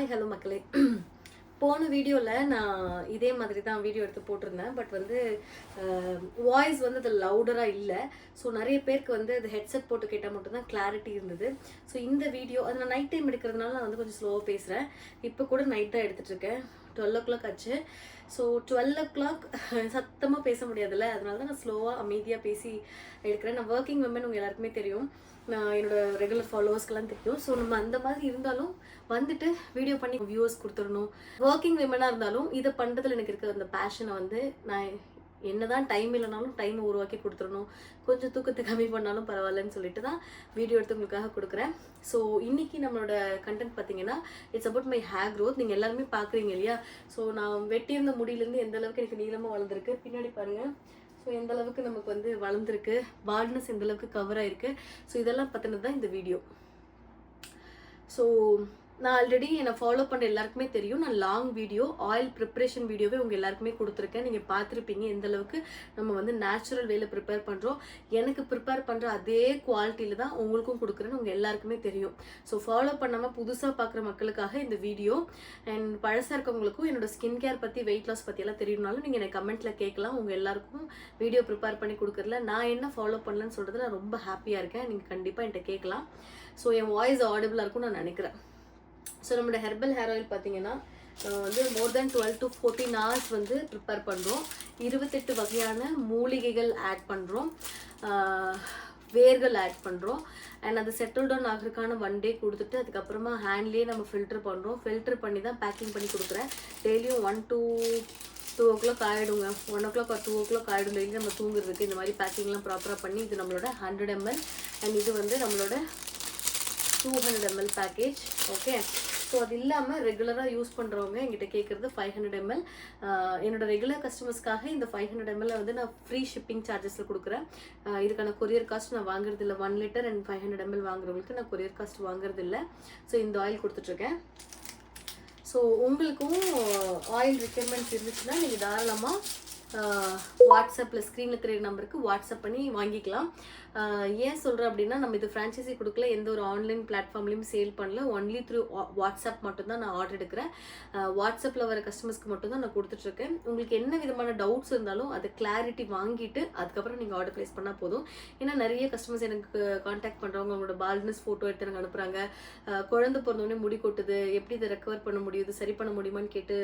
Hi hello மக்களே. போன வீடியோவில் நான் இதே மாதிரி தான் வீடியோ எடுத்து போட்டிருந்தேன். பட் வந்து வாய்ஸ் வந்து அது லவுடராக இல்லை. ஸோ நிறைய பேருக்கு வந்து அது ஹெட்செட் போட்டு கேட்டால் மட்டும்தான் கிளாரிட்டி இருந்தது. ஸோ இந்த வீடியோ அது நான் நைட் டைம் எடுக்கிறதுனால நான் வந்து கொஞ்சம் ஸ்லோவாக பேசுகிறேன். இப்போ கூட நைட் தான் எடுத்துகிட்ருக்கேன். 12 o'clock ஆச்சு. ஸோ 12 o'clock சத்தமாக பேச முடியாதுல்ல, அதனால தான் நான் ஸ்லோவாக அமைதியாக பேசி எடுக்கிறேன். நான் ஒர்க்கிங் விமன் உங்கள் எல்லாருக்குமே தெரியும், நான் என்னோட ரெகுலர் ஃபாலோவர்ஸ்க்கெல்லாம் தெரியும். ஸோ நம்ம அந்த மாதிரி இருந்தாலும் வந்துட்டு வீடியோ பண்ணி வியூவர்ஸ் கொடுத்துடணும். ஒர்க்கிங் விமனாக இருந்தாலும் இதை பண்ணுறதுல எனக்கு இருக்கிற அந்த பேஷனை வந்து நான் என்னதான் டைம் இல்லைனாலும் டைமை உருவாக்கி கொடுத்துடணும். கொஞ்சம் தூக்கத்தை கம்மி பண்ணாலும் பரவாயில்லன்னு சொல்லிட்டு தான் வீடியோ எடுத்து உங்களுக்காக கொடுக்குறேன். ஸோ இன்னைக்கு நம்மளோட கண்டென்ட் பார்த்தீங்கன்னா it's about my hair growth. நீங்கள் எல்லாருமே பார்க்குறீங்க இல்லையா? ஸோ நான் வெட்டியிருந்த முடியிலேருந்து எந்த அளவுக்கு எனக்கு நீளமாக வளர்ந்துருக்கு பின்னாடி பாருங்கள். ஸோ எந்த அளவுக்கு நமக்கு வந்து வளர்ந்துருக்கு, பார்ட்னஸ் எந்த அளவுக்கு கவர் ஆயிருக்கு. ஸோ இதெல்லாம் பற்றினது தான் இந்த வீடியோ. ஸோ நான் ஆல்ரெடி என்னை ஃபாலோ பண்ணுற எல்லாருக்குமே தெரியும், நான் லாங் வீடியோ ஆயில் ப்ரிப்ரேஷன் வீடியோவே உங்கள் எல்லாருக்குமே கொடுத்துருக்கேன். நீங்கள் பார்த்துருப்பீங்க எந்த அளவுக்கு நம்ம வந்து நேச்சுரல் வேல ப்ரிப்பேர் பண்ணுறோம். எனக்கு ப்ரிப்பேர் பண்ணுற அதே குவாலிட்டியில் தான் உங்களுக்கும் கொடுக்குறேன்னு உங்கள் எல்லாருக்குமே தெரியும். ஸோ ஃபாலோ பண்ணாமல் புதுசாக பார்க்குற மக்களுக்காக இந்த வீடியோ. அண்ட் பழசாக இருக்கவங்களுக்கும் என்னோட ஸ்கின் கேர் பற்றி, வெயிட் லாஸ் பற்றியெல்லாம் தெரியும்னாலும் நீங்கள் எனக்கு கமெண்ட்டில் கேட்கலாம். உங்கள் எல்லாருக்கும் வீடியோ ப்ரிப்பேர் பண்ணி கொடுக்குறதுல நான் என்ன ஃபாலோ பண்ணலன்னு சொல்கிறது நான் ரொம்ப ஹாப்பியாக இருக்கேன். நீங்கள் கண்டிப்பாக என்கிட்ட கேட்கலாம். ஸோ என் வாய்ஸ் ஆடிபிளாக இருக்கும்னு நான் நினைக்கிறேன். ஸோ நம்மளோட ஹெர்பல் ஹேர் ஆயில் பார்த்தீங்கன்னா வந்து மோர் தென் 12 to 14 hours வந்து ப்ரிப்பேர் பண்ணுறோம். 28 வகையான மூலிகைகள் ஆட் பண்ணுறோம், வேர்கள் ஆட் பண்ணுறோம். அண்ட் அது செட்டில் டவுன் ஆகிறதுக்கான 1 day கொடுத்துட்டு அதுக்கப்புறமா ஹேண்ட்லேயே நம்ம ஃபில்டர் பண்ணுறோம். ஃபில்டர் பண்ணி தான் பேக்கிங் பண்ணி கொடுக்குறேன். டெய்லியும் 1 to 2 o'clock ஆகிடுங்க. 1 o'clock or 2 o'clock ஆகிடும் டெய்லி நம்ம தூங்குறதுக்கு. இந்த மாதிரி பேக்கிங்லாம் ப்ராப்பராக பண்ணி இது நம்மளோட 100 ml அண்ட் இது வந்து நம்மளோட 200 ml பேக்கேஜ். ஓகே, ஸோ அது இல்லாமல் ரெகுலராக யூஸ் பண்ணுறவங்க எங்கிட்ட கேட்குறது 500 ml. என்னோட ரெகுலர் கஸ்டமர்ஸ்க்காக இந்த 500 ml வந்து நான் ஃப்ரீ ஷிப்பிங் சார்ஜஸில் கொடுக்குறேன். இதுக்கான கொரியர் காஸ்ட் நான் வாங்குறது இல்லை. 1 liter அண்ட் 500 ml வாங்குறவங்களுக்கு நான் கொரியர் காஸ்ட் வாங்குறது இல்லை. ஸோ இந்த ஆயில் கொடுத்துட்ருக்கேன். ஸோ உங்களுக்கும் ஆயில் ரிக்யர்மெண்ட்ஸ் இருந்துச்சுன்னா நீங்கள் தாராளமாக வாட்ஸ்அப்பில் ஸ்க்ரீனில் தெரியுற நம்பருக்கு வாட்ஸ்அப் பண்ணி வாங்கிக்கலாம். ஏன் சொல்கிறேன் அப்படின்னா, நம்ம இது ஃப்ரான்ச்சைசி கொடுக்கல, எந்த ஒரு ஆன்லைன் பிளாட்ஃபார்ம்லேயும் சேல் பண்ணல. ஒன்லி த்ரூ வாட்ஸ்அப் மட்டும்தான் நான் ஆர்டர் எடுக்கிறேன். வாட்ஸ்அப்பில் வர கஸ்டமர்ஸ்க்கு மட்டும்தான் நான் கொடுத்துட்ருக்கேன். உங்களுக்கு என்ன விதமான டவுட்ஸ் இருந்தாலும் அதை கிளாரிட்டி வாங்கிட்டு அதுக்கப்புறம் நீங்கள் ஆர்டர் ப்ளேஸ் பண்ணால் போதும். ஏன்னா நிறைய கஸ்டமர்ஸ் எனக்கு காண்டாக்ட் பண்ணுறவங்க அவங்களோட பால்ட்னஸ் ஃபோட்டோ எடுத்து எனக்கு அனுப்புகிறாங்க. குழந்தை பிறந்தோடனே முடி கொட்டுது, எப்படி இதை ரெக்கவர் பண்ண முடியுது, சரி பண்ண முடியுமான்னு கேட்டு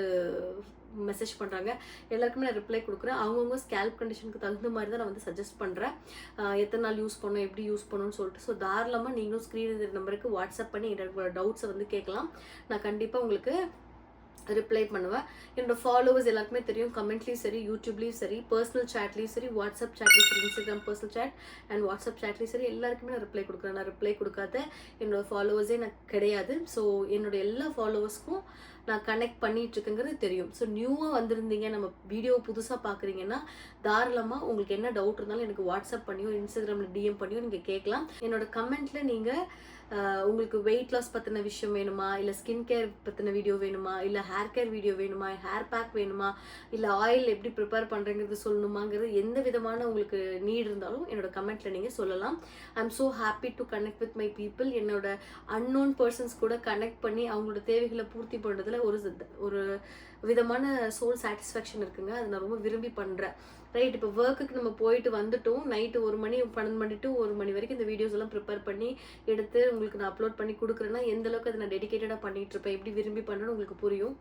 மெசேஜ் பண்ணுறாங்க. எல்லாருக்குமே நான் ரிப்ளை கொடுக்குறேன். அவங்கவுங்க ஸ்கேல்ப் கண்டிஷனுக்கு தகுந்த மாதிரி தான் நான் வந்து சஜஸ்ட் பண்ணுறேன். எத்தனை நாள் யூஸ் பண்ணணும், எப்படி யூஸ் பண்ணணும்னு சொல்லிட்டு. ஸோ தாராளமாக நீங்களும் ஸ்க்ரீன் நம்பருக்கு வாட்ஸ்அப் பண்ணி என்னோட டவுட்ஸை வந்து கேட்கலாம். நான் கண்டிப்பாக உங்களுக்கு ரிப்ளை பண்ணுவேன். என்னோட ஃபாலோவர்ஸ் எல்லாருக்குமே தெரியும், கமெண்ட்லேயும் சரி, யூடியூப்லேயும் சரி, பர்சனல் சேட்லேயும் சரி, வாட்ஸ்அப் சேட்லேயும் சரி, Instagram personal chat and WhatsApp சேட்லேயும் சரி, எல்லாருக்குமே நான் ரிப்ளை கொடுக்குறேன். நான் ரிப்ளை கொடுக்காத என்னோட ஃபாலோவர்ஸே நான் கிடையாது. ஸோ என்னோட எல்லா ஃபாலோவர்ஸ்க்கும் நான் கனெக்ட் பண்ணிகிட்ருக்கேங்கிறது தெரியும். ஸோ நியூவாக வந்திருந்தீங்க, நம்ம வீடியோ புதுசாக பார்க்குறீங்கன்னா தாராளமாக உங்களுக்கு என்ன டவுட் இருந்தாலும் எனக்கு வாட்ஸ்அப் பண்ணியோ இன்ஸ்டாகிராமில் டிஎம் பண்ணியோ நீங்கள் கேட்கலாம். என்னோட கமெண்ட்டில் நீங்கள் உங்களுக்கு வெயிட் லாஸ் பற்றின விஷயம் வேணுமா, இல்லை ஸ்கின் கேர் பற்றின வீடியோ வேணுமா, இல்லை ஹேர் கேர் வீடியோ வேணுமா, ஹேர் பேக் வேணுமா, இல்லை ஆயில் எப்படி ப்ரிப்பேர் பண்ணுறேங்கிறது சொல்லணுமாங்கிறது எந்த விதமான உங்களுக்கு நீட் இருந்தாலும் என்னோட கமெண்ட்டில் நீங்கள் சொல்லலாம். I am so happy to connect with my people. என்னோட அன்னோன் பர்சன்ஸ் கூட கனெக்ட் பண்ணி அவங்களோட தேவைகளை பூர்த்தி பண்ணுறதுல ஒரு விதமான சோல் சாட்டிஸ்ஃபேக்ஷன் இருக்குங்க. அதை நான் ரொம்ப விரும்பி பண்ணுறேன். ரைட், இப்போ ஒர்க்குக்கு நம்ம போயிட்டு வந்துட்டோம், நைட்டு 1 மணி 12 மணி to 1 மணி வரைக்கும் இந்த வீடியோஸ் எல்லாம் ப்ரிப்பேர் பண்ணி எடுத்து உங்களுக்கு நான் அப்லோட் பண்ணி கொடுக்குறேன்னா எந்த அளவுக்கு அதை நான் டெடிகேட்டடாக பண்ணிட்டு இருப்பேன், எப்படி விரும்பி பண்ணுறேன்னு உங்களுக்கு புரியும்.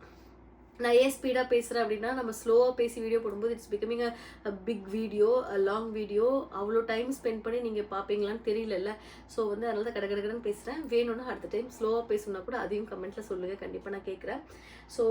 நான் ஏன் ஸ்பீடாக பேசுகிறேன் அப்படின்னா, நம்ம ஸ்லோவாக பேசி வீடியோ போடும்போது it's becoming a big video, long video. அவ்வளோ டைம் ஸ்பெண்ட் பண்ணி நீங்கள் பார்ப்பீங்களான்னு தெரியலல்ல. ஸோ வந்து அதனால தான் கடகடன்னு பேசுகிறேன். வேணும்னா அடுத்த டைம் ஸ்லோவாக பேசணுன்னா கூட அதையும் கமெண்ட்டில் சொல்லுங்கள், கண்டிப்பாக நான் கேட்குறேன். ஸோ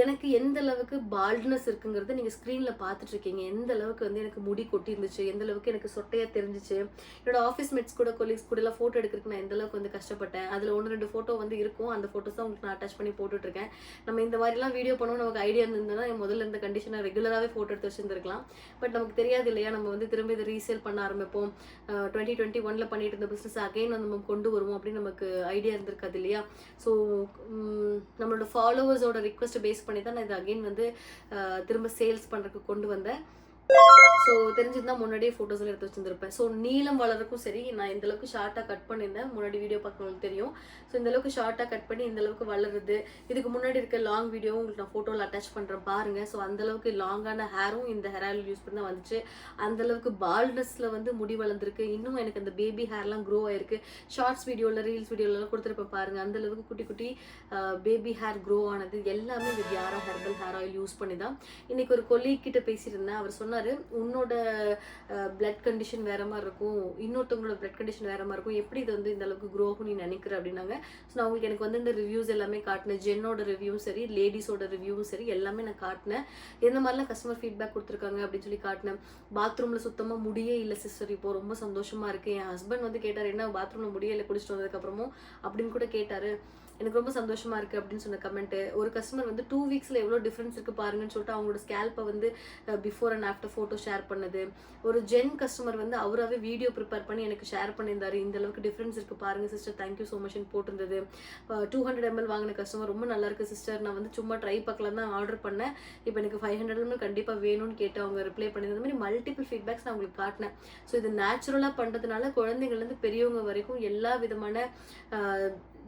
எனக்கு எந்த அளவுக்கு பால்ட்னஸ் இருக்குங்கிறத நீங்கள் ஸ்க்ரீனில் பார்த்துட்ருக்கீங்க. எந்த அளவுக்கு வந்து எனக்கு முடி கொட்டி இருந்துச்சு, எந்த அளவுக்கு எனக்கு சொட்டையாக தெரிஞ்சிச்சு. என்னோட ஆஃபீஸ் மேட்ஸ் கூட, கொலீக்ஸ் கூட எல்லாம் ஃபோட்டோ எடுக்கிறதுக்கு நான் எந்த அளவுக்கு வந்து கஷ்டப்பட்டேன். அதில் 1-2 ஃபோட்டோ வந்து இருக்கும். அந்த ஃபோட்டோஸ் தான் உங்களுக்கு நான் அட்டாச் பண்ணி போட்டுட்ருக்கேன். நம்ம இந்த மாதிரிலாம் வீடியோ பண்ணணும் நமக்கு ஐடியா இருந்ததுன்னா முதல்ல இந்த கண்டிஷனை ரெகுலராகவே ஃபோட்டோ எடுத்து வச்சுருந்துருக்கலாம். பட் நமக்கு தெரியாது இல்லையா, நம்ம வந்து திரும்ப இதை ரீசேல் பண்ண ஆரம்பிப்போம். 2021 பண்ணிட்டு இருந்த பிஸ்னஸ் அகைன் வந்து நம்ம கொண்டு வருவோம் அப்படின்னு நமக்கு ஐடியா இருந்திருக்காது இல்லையா. ஸோ நம்மளோட ஃபாலோவர்ஸோட ரிக்வெஸ்ட் பேஸ் பண்ணி தான் நான் இது அகெயின் வந்து திரும்ப சேல்ஸ் பண்ணுறதுக்கு கொண்டு வந்தேன். ஸோ தெரிஞ்சிருந்தால் முன்னாடியே ஃபோட்டோஸில் எடுத்து வச்சுருந்துருப்பேன். ஸோ நீளம் வளர்றக்கும் சரி, நான் இந்தளவுக்கு ஷார்ட்டாக கட் பண்ணியிருந்தேன். முன்னாடி வீடியோ பார்க்குறவங்களுக்கு தெரியும். ஸோ இந்தளவுக்கு ஷார்ட்டாக கட் பண்ணி இந்தளவுக்கு வளருது. இதுக்கு முன்னாடி இருக்க லாங் வீடியோவும் உங்களுக்கு நான் ஃபோட்டோவில் அட்டாச் பண்ணுறேன் பாருங்கள். ஸோ அந்தளவுக்கு லாங்கான ஹேரும் இந்த ஹேர் ஆயில் யூஸ் பண்ணி தான் வந்துச்சு. அந்தளவுக்கு பால்னஸில் வந்து முடி வளர்ந்துருக்கு. இன்னும் எனக்கு அந்த பேபி ஹேர்லாம் க்ரோ ஆயிருக்கு. ஷார்ட்ஸ் வீடியோவில், ரீல்ஸ் வீடியோலலாம் கொடுத்துருப்பேன் பாருங்கள். அந்தளவுக்கு குட்டி குட்டி பேபி ஹேர் க்ரோ ஆனது எல்லாமே இந்த தியாரா ஹெர்பல் ஹேர் ஆயில் யூஸ் பண்ணி தான். இன்றைக்கி ஒரு கொலீக் கிட்ட பேசியிருந்தேன். அவர் சொன்னார், உன்னோட பிளட் கண்டிஷன் வேற மாதிரி இருக்கும், இன்னொருத்தவங்களோட பிளட் கண்டிஷன் வேற மாதிரி இருக்கும், எப்படி இது வந்து இந்த அளவுக்கு க்ரோ ஆகும் நீ நினைக்கிற அப்படின்னாங்க. ஸோ நான் உங்களுக்கு எனக்கு வந்து இந்த ரிவ்யூஸ் எல்லாமே காட்டினேன். ஜென்னோட ரிவ்யூவும் சரி, லேடிஸோட ரிவ்யூவும் சரி, எல்லாமே நான் காட்டினேன். எந்த மாதிரிலாம் கஸ்டமர் ஃபீட்பேக் கொடுத்துருக்காங்க அப்படின்னு சொல்லி காட்டினேன். பாத்ரூமில் சுத்தமாக முடியே இல்லை சிஸ்டர், இப்போ ரொம்ப சந்தோஷமாக இருக்குது. என் ஹஸ்பண்ட் வந்து கேட்டார், என்ன பாத்ரூமில் முடியே இல்லை குடிச்சிட்டு வந்ததுக்கப்புறமும் அப்படின்னு கூட கேட்டார். எனக்கு ரொம்ப சந்தோஷமா இருக்குது அப்படின்னு சொன்ன கமெண்ட்டு. ஒரு கஸ்டமர் வந்து 2 வீக்ஸில் எவ்வளோ டிஃப்ரென்ஸ் இருக்குது பாருங்கன்னு சொல்லிட்டு அவங்களோட ஸ்கேல்ப்பை வந்து before and after photo share பண்ணது. ஒரு ஜென் கஸ்டமர் வந்து அவராகவே வீடியோ ப்ரிப்பேர் பண்ணி எனக்கு ஷேர் பண்ணியிருந்தாரு. இந்த அளவுக்கு டிஃப்ரென்ஸ் இருக்குது பாருங்கள் சிஸ்டர், தேங்க்யூ ஸோ மச்னு போட்டிருந்தது. 200 ml வாங்கின கஸ்டமர் ரொம்ப நல்லா இருக்குது சிஸ்டர், நான் வந்து சும்மா ட்ரை பார்க்கலாம் தான் ஆர்டர் பண்ணேன், இப்போ எனக்கு 500 ml கண்டிப்பாக வேணும்னு கேட்டு அவங்க ரிப்ளை பண்ணியிருந்த மாதிரி மல்டிபிள் ஃபீட்பேக்ஸ் நான் உங்களுக்கு காட்டினேன். ஸோ இது நேச்சுரலாக பண்ணுறதுனால குழந்தைங்கள்லேருந்து பெரியவங்க வரைக்கும் எல்லா விதமான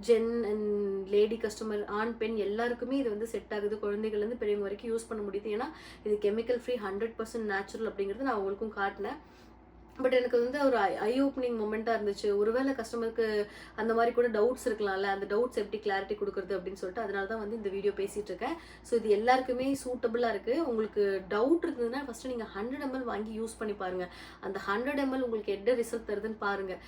ஜென் அண்ட் லேடி கஸ்டமர், ஆண் பெண் எல்லாருக்குமே இது வந்து செட் ஆகுது. குழந்தைகள்லேருந்து பெரியவங்க வரைக்கும் யூஸ் பண்ண முடியுது. ஏன்னா இது கெமிக்கல் ஃப்ரீ, 100% நேச்சுரல் அப்படிங்கிறது நான் உங்களுக்கும் காட்டினேன். பட் எனக்கு வந்து ஒரு ஐ ஓப்பனிங் மூமெண்ட்டாக இருந்துச்சு. ஒருவேளை கஸ்டமருக்கு அந்த மாதிரி கூட டவுட்ஸ் இருக்கலாம்ல, அந்த டவுட்ஸ் எப்படி கிளாரிட்டி கொடுக்குறது அப்படின்னு சொல்லிட்டு அதனால தான் வந்து இந்த வீடியோ பேசிகிட்டு இருக்கேன். ஸோ இது எல்லாருக்குமே சூட்டபுளாக இருக்குது. உங்களுக்கு டவுட் இருந்ததுன்னா ஃபஸ்ட்டு நீங்கள் 100 ml வாங்கி யூஸ் பண்ணி பாருங்கள். அந்த 100 ml உங்களுக்கு என்ன ரிசல்ட் தருதுன்னு பாருங்கள்.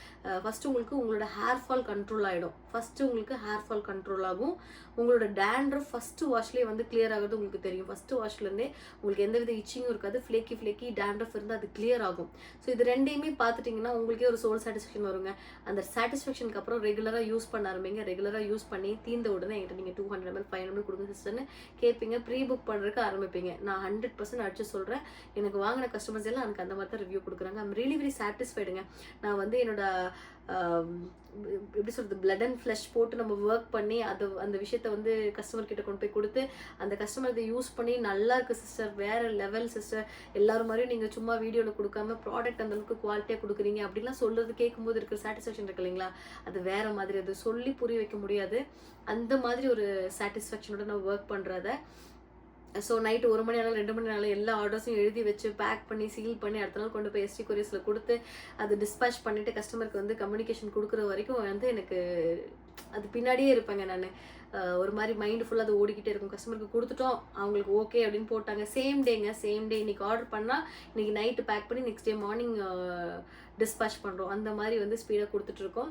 ஃபஸ்ட்டு உங்களுக்கு உங்களோட ஹேர் ஃபால் கண்ட்ரோல் ஆகிடும். ஃபஸ்ட்டு உங்களுக்கு ஹேர் ஃபால் கண்ட்ரோல் ஆகும். உங்களோட டேண்ட்ரஃப் ஃபஸ்ட்டு வாஷ்லேயே வந்து கிளியர் ஆகுது உங்களுக்கு தெரியும். ஃபஸ்ட்டு வாஷ்லேருந்தே உங்களுக்கு எந்தவித இச்சிங்கும் இருக்காது. ஃப்ளேக்கி டேண்ட்ரஃப் இருந்தால் அது கிளியர் ஆகும். ஸோ இது ரெண்டையுமே பார்த்துட்டிங்கன்னா உங்களுக்கே ஒரு சோல் சாட்டிஸ்ஃபேக்ஷன் வருங்க. அந்த சாட்டிஸ்ஃபேக்ஷனுக்கு அப்புறம் ரெகுலராக யூஸ் பண்ண ஆரம்பிங்க. ரெகுலராக யூஸ் பண்ணி தீர்ந்த உடனே என்கிட்ட நீங்கள் 200 ml 500 ml கொடுங்க சிஸ்டர்னு கேட்பீங்க. ப்ரீ புக் பண்ணுறதுக்கு ஆரம்பிப்பீங்க. நான் 100% அடிச்சு சொல்கிறேன். எனக்கு வாங்கின கஸ்டமர்ஸ் எல்லாம் எனக்கு அந்த மாதிரி தான் ரிவ்யூ கொடுக்குறாங்க. ஐம் ரியலி வெரி சாட்டிஸ்ஃபைடுங்க. நான் வந்து என்னோட எப்படி சொல்கிறது, பிளட் அண்ட் ஃப்ளஷ் போட்டு நம்ம ஒர்க் பண்ணி அந்த விஷயத்த வந்து கஸ்டமர் கிட்ட கொண்டு போய் கொடுத்து அந்த கஸ்டமர் இதை யூஸ் பண்ணி நல்லா இருக்குது சிஸ்டர், வேறு லெவல் சிஸ்டர், எல்லாரும் மாதிரியும் நீங்கள் சும்மா வீடியோவில் கொடுக்காம ப்ராடக்ட் அந்தளவுக்கு குவாலிட்டியாக கொடுக்குறீங்க அப்படின்லாம் சொல்கிறது கேட்கும்போது இருக்கிற சாட்டிஸ்ஃபேக்ஷன் இருக்கு இல்லைங்களா, அது வேறு மாதிரி. அது சொல்லி புரிய வைக்க முடியாது. அந்த மாதிரி ஒரு சாட்டிஸ்ஃபேக்ஷனோட நான் ஒர்க் பண்ணுறத. ஸோ நைட்டு 1 மணி ஆனாலும் 2 மணி ஆனாலும் எல்லா ஆர்டர்ஸையும் எழுதி வச்சு பேக் பண்ணி சீல் பண்ணி அடுத்த நாள் கொண்டு போய் எஸ்டி கொரியர்ஸில் கொடுத்து அது டிஸ்பேச் பண்ணிவிட்டு கஸ்டமருக்கு வந்து கம்யூனிகேஷன் கொடுக்குற வரைக்கும் வந்து எனக்கு அது பின்னாடியே இருப்பேங்க நான். ஒரு மாதிரி மைண்டு ஃபுல்லாக அது ஓடிக்கிட்டே இருக்கும். கஸ்டமருக்கு கொடுத்துட்டோம், அவங்களுக்கு ஓகே அப்படின்னு போட்டாங்க. சேம் டே இன்றைக்கி ஆர்டர் பண்ணால் இன்றைக்கி நைட்டு பேக் பண்ணி நெக்ஸ்ட் டே மார்னிங் டிஸ்பேச் பண்ணுறோம். அந்த மாதிரி வந்து ஸ்பீடாக கொடுத்துட்ருக்கோம்.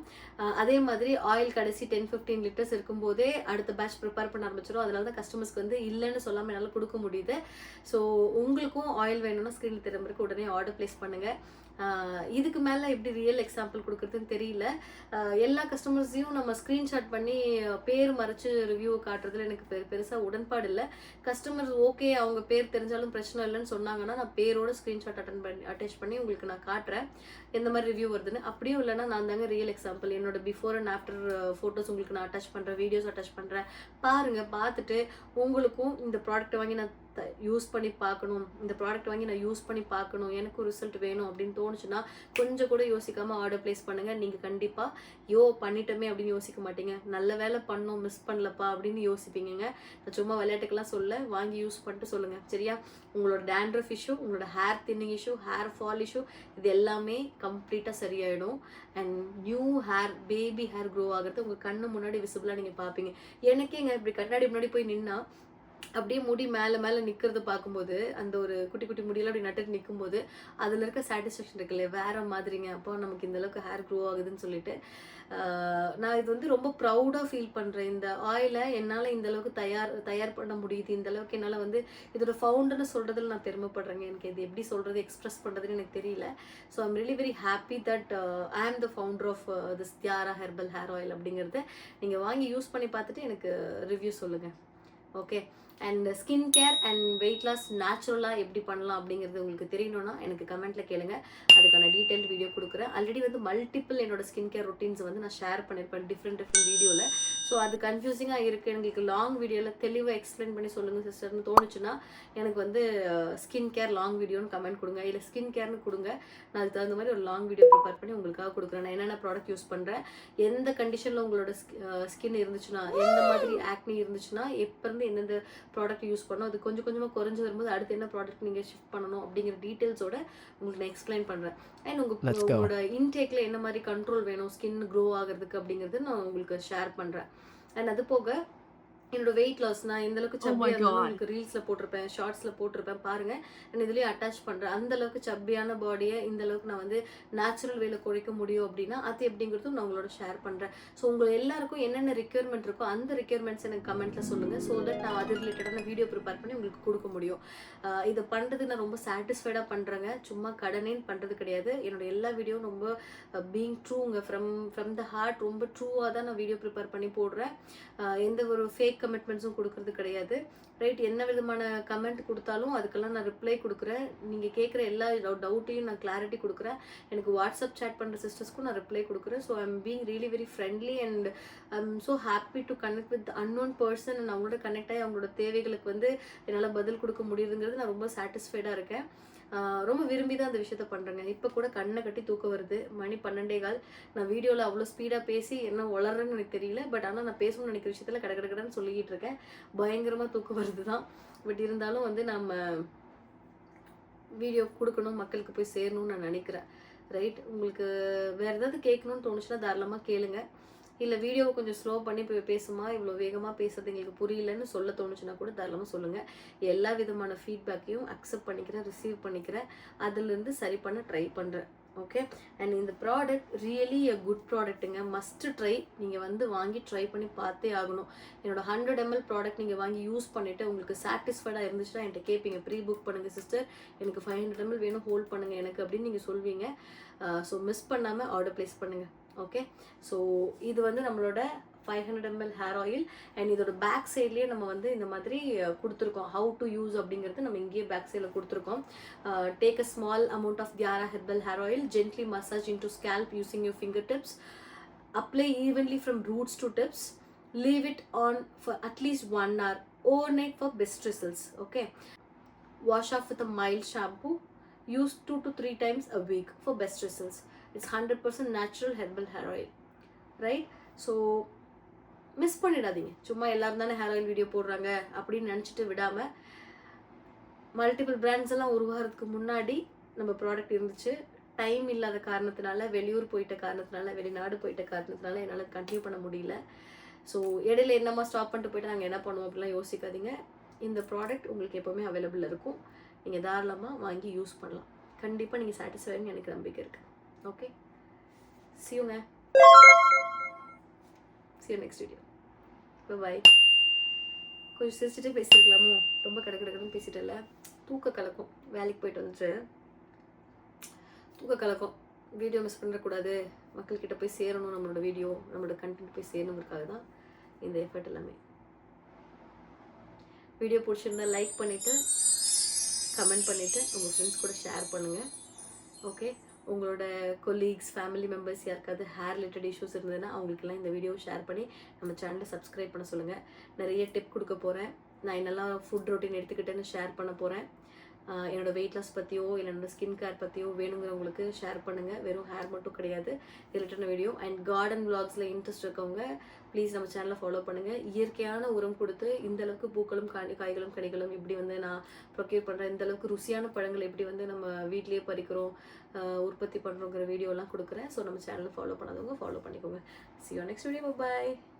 அதே மாதிரி ஆயில் கடைசி 10-15 லிட்டர்ஸ் இருக்கும்போதே அடுத்த பேட்ச் ப்ரிப்பேர் பண்ண ஆரம்பிச்சிடும். அதனால தான் கஸ்டமர்ஸ்க்கு வந்து இல்லைன்னு சொல்லாமல் என்னால் கொடுக்க முடியுது. ஸோ உங்களுக்கும் ஆயில் வேணும்னா ஸ்க்ரீனில் திரும்புறதுக்கு உடனே ஆர்டர் ப்ளேஸ் பண்ணுங்கள். இதுக்கு மேலே எப்படி ரியல் எக்ஸாம்பிள் கொடுக்குறதுன்னு தெரியல. எல்லா கஸ்டமர்ஸையும் நம்ம ஸ்க்ரீன்ஷாட் பண்ணி பேர் மறைச்சு ரிவ்யூ காட்டுறதுல எனக்கு பெருசாக உடன்பாடு இல்லை. கஸ்டமர்ஸ் ஓகே அவங்க பேர் தெரிஞ்சாலும் பிரச்சனை இல்லைன்னு சொன்னாங்கன்னா நான் பேரோட ஸ்க்ரீன்ஷாட் அட்டாச் பண்ணி உங்களுக்கு நான் காட்டுறேன் எந்த மாதிரி ரிவ்யூ வருதுன்னு. அப்படியும் இல்லைன்னா நான் தாங்க ரியல் எக்ஸாம்பிள். என்னோட பிஃபோர் அண்ட் ஆஃப்டர் ஃபோட்டோஸ் உங்களுக்கு நான் அட்டாச் பண்ணுறேன், வீடியோஸ் அட்டாச் பண்ணுறேன். பாருங்கள், பார்த்துட்டு உங்களுக்கும் இந்த ப்ராடக்ட்டை வாங்கி நான் யூஸ் பண்ணி பார்க்கணும், இந்த ப்ராடக்ட் வாங்கி நான் யூஸ் பண்ணி பார்க்கணும், எனக்கு ரிசல்ட் வேணும் அப்படின்னு தோணுச்சுன்னா கொஞ்சம் கூட யோசிக்காமல் ஆர்டர் ப்ளேஸ் பண்ணுங்கள். நீங்கள் கண்டிப்பாக பண்ணிட்டோமே அப்படின்னு யோசிக்க மாட்டீங்க. நல்ல வேலை பண்ணோம், மிஸ் பண்ணலப்பா அப்படின்னு யோசிப்பீங்க. நான் சும்மா விளையாட்டுக்கெல்லாம் சொல்ல, வாங்கி யூஸ் பண்ணிட்டு சொல்லுங்கள் சரியா. உங்களோட டேண்ட்ரஃப் இஷ்யூ, உங்களோட hair thinning issue, hair fall issue, இது எல்லாமே கம்ப்ளீட்டாக சரியாயிடும். And new hair, baby hair grow ஆகிறது உங்கள் கண்ணு முன்னாடி விசிபிளாக நீங்கள் பார்ப்பீங்க. எனக்கேங்க இப்படி கண்ணாடி முன்னாடி போய் நின்னா அப்படியே முடி மேலே நிற்கிறத பார்க்கும்போது, அந்த ஒரு குட்டி குட்டி முடியெல்லாம் அப்படி நட்டுட்டு நிற்கும்போது அதில் இருக்க சாட்டிஸ்ஃபேக்ஷன் இருக்குல்ல, வேறு மாதிரிங்க. அப்போ நமக்கு இந்தளவுக்கு ஹேர் க்ரோ ஆகுதுன்னு சொல்லிட்டு நான் இது வந்து ரொம்ப ப்ரௌடாக ஃபீல் பண்ணுறேன். இந்த ஆயிலை என்னால் இந்தளவுக்கு தயார் பண்ண முடியுது. இந்தளவுக்கு என்னால் வந்து இதோட ஃபவுண்டர்னு சொல்கிறதுல நான் பெருமைப்படுறேங்க. எனக்கு இது எப்படி சொல்கிறது, எக்ஸ்ப்ரெஸ் பண்ணுறதுன்னு எனக்கு தெரியல. So I'm really very happy that I am the founder of this Thiyara herbal hair oil அப்படிங்கிறத நீங்கள் வாங்கி யூஸ் பண்ணி பார்த்துட்டு எனக்கு ரிவ்யூ சொல்லுங்கள். Okay, and skin care and weight loss நேச்சுரலாக எப்படி பண்ணலாம் அப்படிங்கிறது உங்களுக்கு தெரியணும்னா எனக்கு கமெண்ட்டில் கேளுங்க, அதுக்கான டீட்டெயில் வீடியோ கொடுக்குறேன். ஆல்ரெடி வந்து மல்டிபிள் என்னோட ஸ்கின் கேர் ரொட்டீன்ஸ் வந்து நான் ஷேர் பண்ணியிருப்பேன் டிஃப்ரெண்ட் வீடியோவில். ஸோ அது கன்ஃபியூசிங்காக இருக்குது, எங்களுக்கு லாங் வீடியோவில் தெளிவாக எக்ஸ்பிளைன் பண்ணி சொல்லுங்கள் சிஸ்டர்னு தோணுச்சுன்னா எனக்கு வந்து ஸ்கின் கேர் லாங் வீடியோன்னு கமெண்ட் கொடுங்க, இல்லை ஸ்கின் கேர்னு கொடுங்க. நான் அதுக்கு தகுந்த மாதிரி ஒரு லாங் வீடியோ ப்ரிப்பேர் பண்ணி உங்களுக்காக கொடுக்குறேன். நான் என்னென்ன ப்ராடக்ட் யூஸ் பண்ணுறேன், எந்த கண்டிஷனில் உங்களோட ஸ்கின் இருந்துச்சுன்னா, எந்த மாதிரி ஆக்னி இருந்துச்சுன்னா எப்போருந்து எந்தெந்த ப்ராடக்ட் யூஸ் பண்ணணும், அது கொஞ்சம் கொஞ்சமாக குறைஞ்சி வரும்போது அடுத்து என்ன ப்ராடக்ட் நீங்கள் ஷிஃப்ட் பண்ணணும் அப்படிங்கிற டீட்டெயில்ஸோட உங்களுக்கு நான் எக்ஸ்பிளைன் பண்ணுறேன். அண்ட் உங்களோட இன்டேக்கில் என்ன மாதிரி கண்ட்ரோல் வேணும் ஸ்கின் க்ரோ ஆகிறதுக்கு அப்படிங்கிறது நான் உங்களுக்கு ஷேர் பண்ணுறேன். அண்ட் அது போக என்னோட வெயிட் லாஸ் நான் இந்த அளவுக்கு சப்பியாக உங்களுக்கு ரீல்ஸில் போட்டிருப்பேன், ஷார்ட்ஸில் போட்டிருப்பேன் பாருங்கள். நான் இதுலேயே அட்டாச் பண்ணுறேன். அந்த அளவுக்கு சப்பியான பாடியை இந்த அளவுக்கு நான் வந்து நேச்சுரல் வேல குறைக்க முடியும் அப்படின்னா அது எப்படிங்கிறதும் நான் உங்களோட ஷேர் பண்ணுறேன். ஸோ உங்கள் எல்லாருக்கும் என்னென்ன ரெக்யர்மெண்ட் இருக்கோ அந்த ரெக்யர்மெண்ட்ஸ் எனக்கு கமெண்ட்டில் சொல்லுங்கள். ஸோ தட் நான் அது ரிலேட்டடான வீடியோ ப்ரிப்பேர் பண்ணி உங்களுக்கு கொடுக்க முடியும். இதை பண்ணுறது நான் ரொம்ப சாட்டிஸ்ஃபைடாக பண்ணுறேங்க, சும்மா கடனேன்னு பண்ணுறது கிடையாது. என்னோட எல்லா வீடியோவும் ரொம்ப பீயிங் ட்ரூங்க, ஃப்ரம் த ஹார்ட் ரொம்ப ட்ரூவாக தான் நான் வீடியோ ப்ரிப்பேர் பண்ணி போடுறேன். எந்த ஒரு ஃபேக் கமிட்மெண்ட்ஸும் கொடுக்கறது கிடையாது. ரைட், என்ன விதமான கமெண்ட் கொடுத்தாலும் அதுக்கெல்லாம் நான் ரிப்ளை கொடுக்குறேன். நீங்கள் கேட்குற எல்லா டவுட்டையும் நான் கிளாரிட்டி கொடுக்குறேன். எனக்கு வாட்ஸ்அப் சேட் பண்ணுற சிஸ்டர்ஸ்க்கும் நான் ரிப்ளை கொடுக்குறேன். So I'm being really very friendly and I'm so happy to connect with unknown person. And அவங்களோட கனெக்ட் ஆகி அவங்களோட தேவைகளுக்கு வந்து என்னால் பதில் கொடுக்க முடியுதுங்கிறது நான் ரொம்ப சாட்டிஸ்ஃபைடாக இருக்கேன். ரொம்ப விரும்பி தான் அந்த விஷயத்த பண்ணுறேங்க. இப்போ கூட கண்ணை கட்டி தூக்கம் வருது, மணி 12:15. நான் வீடியோவில் அவ்வளோ ஸ்பீடாக பேசி என்ன வளர்றேன்னு எனக்கு தெரியல. பட் ஆனால் நான் பேசணும்னு நினைக்கிற விஷயத்தில் கடன்னு சொல்லிக்கிட்டு இருக்கேன். பயங்கரமாக தூக்கம் வருது தான். பட் இருந்தாலும் வந்து நம்ம வீடியோ கொடுக்கணும், மக்களுக்கு போய் சேரணும்னு நான் நினைக்கிறேன். ரைட், உங்களுக்கு வேறு ஏதாவது கேட்கணும்னு தோணுச்சுன்னா தாராளமாக கேளுங்க. இல்லை வீடியோவை கொஞ்சம் ஸ்லோ பண்ணி பேசுமா, இவ்வளோ வேகமாக பேசுறது எங்களுக்கு புரியலன்னு சொல்ல தோணுச்சுன்னா கூட தாராளமாக சொல்லுங்கள். எல்லா விதமான ஃபீட்பேக்கையும் அக்செப்ட் பண்ணிக்கிறேன், ரிசீவ் பண்ணிக்கிறேன், அதுலேருந்து சரி பண்ண ட்ரை பண்ணுறேன். ஓகே, அண்ட் இந்த ப்ராடக்ட் ரியலி எ குட் ப்ராடக்ட்டுங்க, மஸ்ட்டு ட்ரை. நீங்கள் வந்து வாங்கி ட்ரை பண்ணி பார்த்தே ஆகணும். என்னோட 100 ml ப்ராடக்ட் நீங்கள் வாங்கி யூஸ் பண்ணிவிட்டு உங்களுக்கு சாட்டிஸ்ஃபைடாக இருந்துச்சுன்னா என்கிட்ட கேட்பீங்க, ப்ரீ புக் பண்ணுங்கள் சிஸ்டர், எனக்கு 500 ml வேணும், ஹோல்ட் பண்ணுங்கள் எனக்கு அப்படின்னு நீங்கள் சொல்வீங்க. ஸோ மிஸ் பண்ணாமல் ஆர்டர் ப்ளேஸ் பண்ணுங்கள். ஓகே, ஸோ இது வந்து நம்மளோட 500 ml ஹேர் ஆயில். அண்ட் இதோட பேக் சைட்லேயே நம்ம வந்து இந்த மாதிரி கொடுத்துருக்கோம், ஹவு டு யூஸ் அப்படிங்கிறது நம்ம இங்கேயே பேக் சைடில் கொடுத்துருக்கோம். Take a small amount of Thiyara herbal hair oil, gently massage into scalp using your finger tips, apply evenly from roots to tips, leave it on for at least 1 hour overnight for best results. Okay, wash off with a mild shampoo, use 2 to 3 times a week for best results. It's 100% natural herbal hair oil. Right, so miss பண்ணிடாதீங்க. சும்மா எல்லாரும் தானே hair oil video போடுறாங்க அப்படின்னு நினச்சிட்டு விடாமல், multiple brands எல்லாம் உருவாகிறதுக்கு முன்னாடி நம்ம ப்ராடக்ட் இருந்துச்சு. டைம் இல்லாத காரணத்தினால, வெளியூர் போயிட்ட காரணத்தினால, வெளிநாடு போயிட்ட காரணத்தினால என்னால் கண்டினியூ பண்ண முடியல. ஸோ இடையில என்னமா ஸ்டாப் பண்ணிட்டு போயிட்டு நாங்கள் என்ன பண்ணுவோம் அப்படிலாம் யோசிக்காதீங்க. இந்த ப்ராடக்ட் உங்களுக்கு எப்போவுமே அவைலபிள் இருக்கும். நீங்கள் தாராளமாக வாங்கி யூஸ் பண்ணலாம். கண்டிப்பாக நீங்கள் சாட்டிஸ்ஃபைன்னு எனக்கு நம்பிக்கை இருக்குது. ஓகே, சியூங்க, see you next video. Bye. கொஞ்சம் சிரிச்சுட்டே பேசியிருக்கலாமோ, ரொம்ப கடன்னு பேசிட்டல. தூக்க கலக்கம், வேலைக்கு போயிட்டு வந்துட்டு தூக்க கலக்கம். வீடியோ மிஸ் பண்ணக்கூடாது, மக்கள்கிட்ட போய் சேரணும், நம்மளோட வீடியோ நம்மளோட கண்டென்ட் போய் சேரணுங்கிறதுக்காக தான் இந்த எஃபர்ட் எல்லாமே. வீடியோ பிடிச்சிருந்தா லைக் பண்ணிவிட்டு, கமெண்ட் பண்ணிவிட்டு உங்கள் ஃப்ரெண்ட்ஸ் கூட ஷேர் பண்ணுங்கள். ஓகே, உங்களோட கொலீக்ஸ், ஃபேமிலி மெம்பர்ஸ் யாருக்காவது ஹேர் ரிலேட்டட் இஷ்யூஸ் இருந்ததுன்னா அவங்களுக்கெல்லாம் இந்த வீடியோவை ஷேர் பண்ணி நம்ம சேனலை சப்ஸ்கிரைப் பண்ண சொல்லுங்கள். நிறைய டிப் கொடுக்க போகிறேன். நான் என்னெல்லாம் ஃபுட் ரொட்டீன் எடுத்துக்கிட்டேன்னு ஷேர் பண்ண போகிறேன். என்னோடய வெயிட் லாஸ் பற்றியோ இல்லை என்னோடய ஸ்கின் கேர் பற்றியோ வேணுங்கிறவங்களுக்கு ஷேர் பண்ணுங்கள். வெறும் ஹேர் மட்டும் கிடையாது, ரிலேட்டடான வீடியோ. அண்ட் கார்டன் விளாக்ஸில் இன்ட்ரெஸ்ட் இருக்கவங்க ப்ளீஸ் நம்ம சேனலை ஃபாலோ பண்ணுங்கள். இயற்கையான உரம் கொடுத்து இந்தளவுக்கு பூக்களும் காய்களும் கனிகளும் எப்படி வந்து நான் ப்ரொக்யூர் பண்ணுறேன், இந்தளவுக்கு ருசியான பழங்கள் எப்படி வந்து நம்ம வீட்லேயே பறிக்கிறோம், உற்பத்தி பண்ணுறோங்கிற வீடியோலாம் கொடுக்குறேன். ஸோ நம்ம சேனலை ஃபாலோ பண்ணாதவங்க ஃபாலோ பண்ணிக்கோங்க. See you next video. Bye.